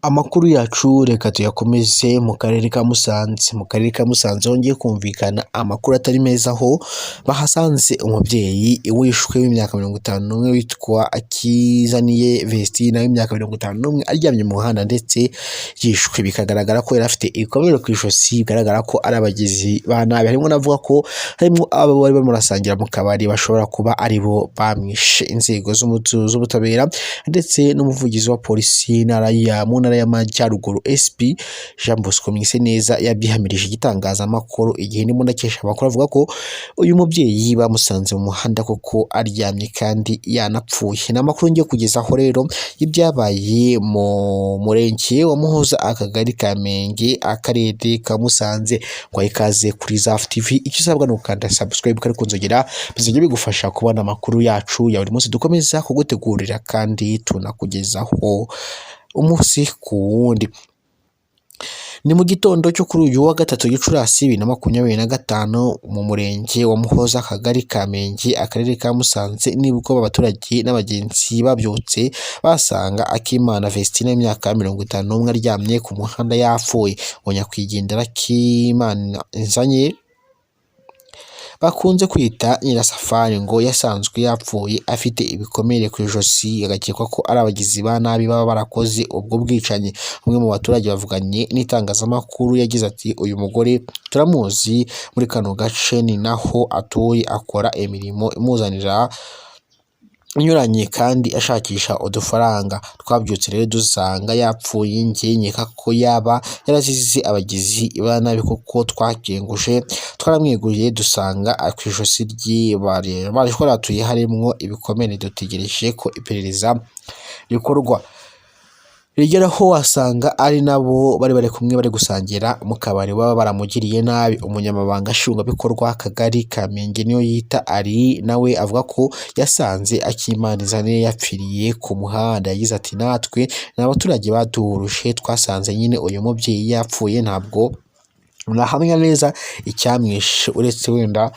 Amakuru yacu reka tuyakomeze mu karere ka Musanze. Mu karere ka Musanze hongeye kumvikana amakuru atari meza aho bahasanze umubyeyi wishwe w'imyaka 51 witwa Akizaniye Vestine w'imyaka 51 aryamye mu muhanda ndetse yishwe, bikagaragara ko yari afite ibikomere ku ijosi, bigaragara ko ari abagizi ba nabi. Harimo navuga ko harimo abo bari bamurasangira mu kabari bashobora kuba ari bo bamwishe. Inzego z'ubutabera ndetse n'umuvugizi wa polisi ntara y'Amajyaruguru SP Jean Bosco Mwiseneza yabyihamirije igitangazamakuru igihe ndimo ndakesha amakuru avuga ko uyu mubyeyi bamusanze mu muhanda koko aryamye kandi yanapfuye. N'amakuru ngiye kugezaho rero y'ibyabaye mu murenge wa Muhoza, akagari ka Menge, akarere ka Musanze. Ngo ikaze kuri Zaf TV, icyo usabwa ni ukanda subscribe kandi kunzogera bizajya bigufasha kubona amakuru yacu ya buri munsi dukomeza kugutegurira kandi tunakugezaho umunsi ku wundi. Ni mu gitondo cyo kuri uyu wa gatatu Gicurasi 2025 mu murenge wa Muhoza, akagari ka Menge, akarere ka Musanze, nibwo abaturage n'abagenzi babyutse basanga Akimana Vestine y'imyaka 51 aryamye ku muhanda yapfuye. Nyakwigendera Akimana Nzanye bakunze kwita Nyirasafari ngo yasanzwe yapfuye afite ibikomere ku ijosi, agakekwa ko ari abagizi ba nabi baba barakoze ubwo bwicanyi. Umwe mu baturage bavuganye n'itangazamakuru yagize ati uyu mugore turamuzi muri kano gace, ni naho atuye, akora imirimo imuzanira inyuranye kandi ashakisha udufaranga. Twabyutse rero dusanga yapfuye, njye nkeka ko yaba yarazize abagizi ba nabi kuko twakenguje twaramweguye dusanga ku ijosi rye bari twaratuye harimo ibikomere, dutegereje ko iperereza rikorwa rigeraho wasanga ari nabo bari kumwe bari gusangira mu kabari baba baramugiriye nabi. Umunyamabanga nshingwabikorwa akagari ka Menge niyo yita ari nawe avuga ko yasanze Akimana Nzanye yapfiriye ku muhanda. Yagize ati natwe n'abaturage baduhuruje twasanze nyine uyu mubyeyi yapfuye, ntabwo nahamya neza icyamwishe uretse wenda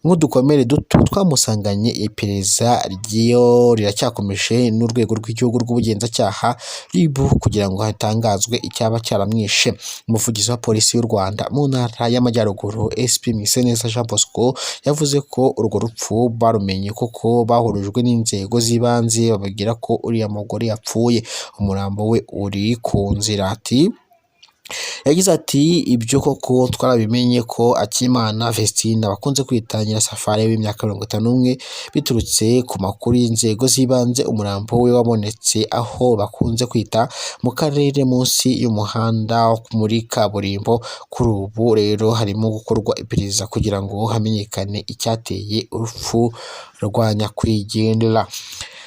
nk'udukomere duto twamusanganye. Iperereza ryo riracyakomeje n'urwego rw'igihugu rw'ubugenzacyaha RIB kugira ngo hatangazwe icyaba cyaramwishe. Umuvugizi wa polisi y'u Rwanda mu ntara y'Amajyaruguru SP Mwiseneza Jean Bosco yavuze ko urwo rupfu barumenye kuko bahurujwe n'inzego z'ibanze bababwira ko uriya mugore yapfuye, umurambo we uri ku nzira. Yagize ati ibyo koko twarabimenye ko Akimana Vestine bakunze kwita Nyirasafari w'imyaka 51 biturutse ku makuru y'inzego z'ibanze. Umurambo we wabonetse aho bakunze kwita mu karere munsi y'umuhanda muri kaburimbo. Kuri ubu rero harimo gukorwa iperereza kugira ngo hamenyekane icyateye urupfu rwa nyakwigendera.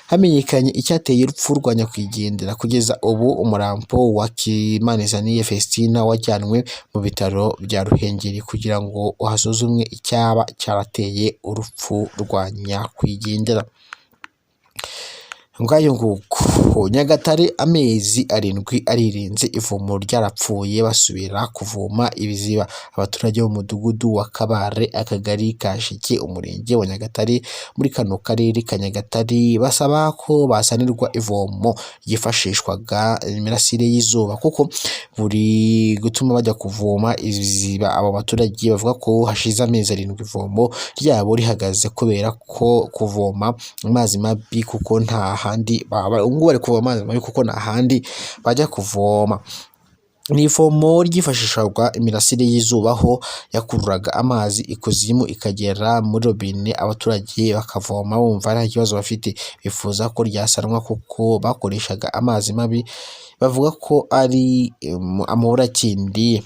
Hamenyekanye icyateye urupfu rwa nyakwigendera. Kugeza ubu umurambo wa Akimana Nzanye Vestine wajyanwe mu bitaro bya Ruhengeri kugira ngo hasuzumwe icyaba cyarateye urupfu rwa nyakwigendera. Ngayo nguko Nyagatare, amezi 7 aririnze ivomo ryarapfuye basubira kuvoma ibiziba. Abaturage bo mu mudugudu wa Kabare, akagari ka Sheke, umurenge wa Nyagatare, muri kano karere ka Nyagatare basaba ko basanirwa ivomo ryifashishwaga imirasire y'izuba kuko buri gutuma bajya kuvoma ibiziba. Abo baturage bavuga ko hashize amezi 7 ivomo ryabo rihagaze kubera ko kuvoma amazi mabi kuko nta handi bari kuvoma amazi mabi kuko nta handi bajya kuvoma. Ni ivomo ryifashishwaga imirasire y'izuba aho yakururaga amazi ikuzimu ikagera muri robine, abaturage bakavoma bumva nta kibazo bafite. Bifuza ko ryasanwa kuko bakoreshaga amazi mabi, bavuga ko ari amaburakindi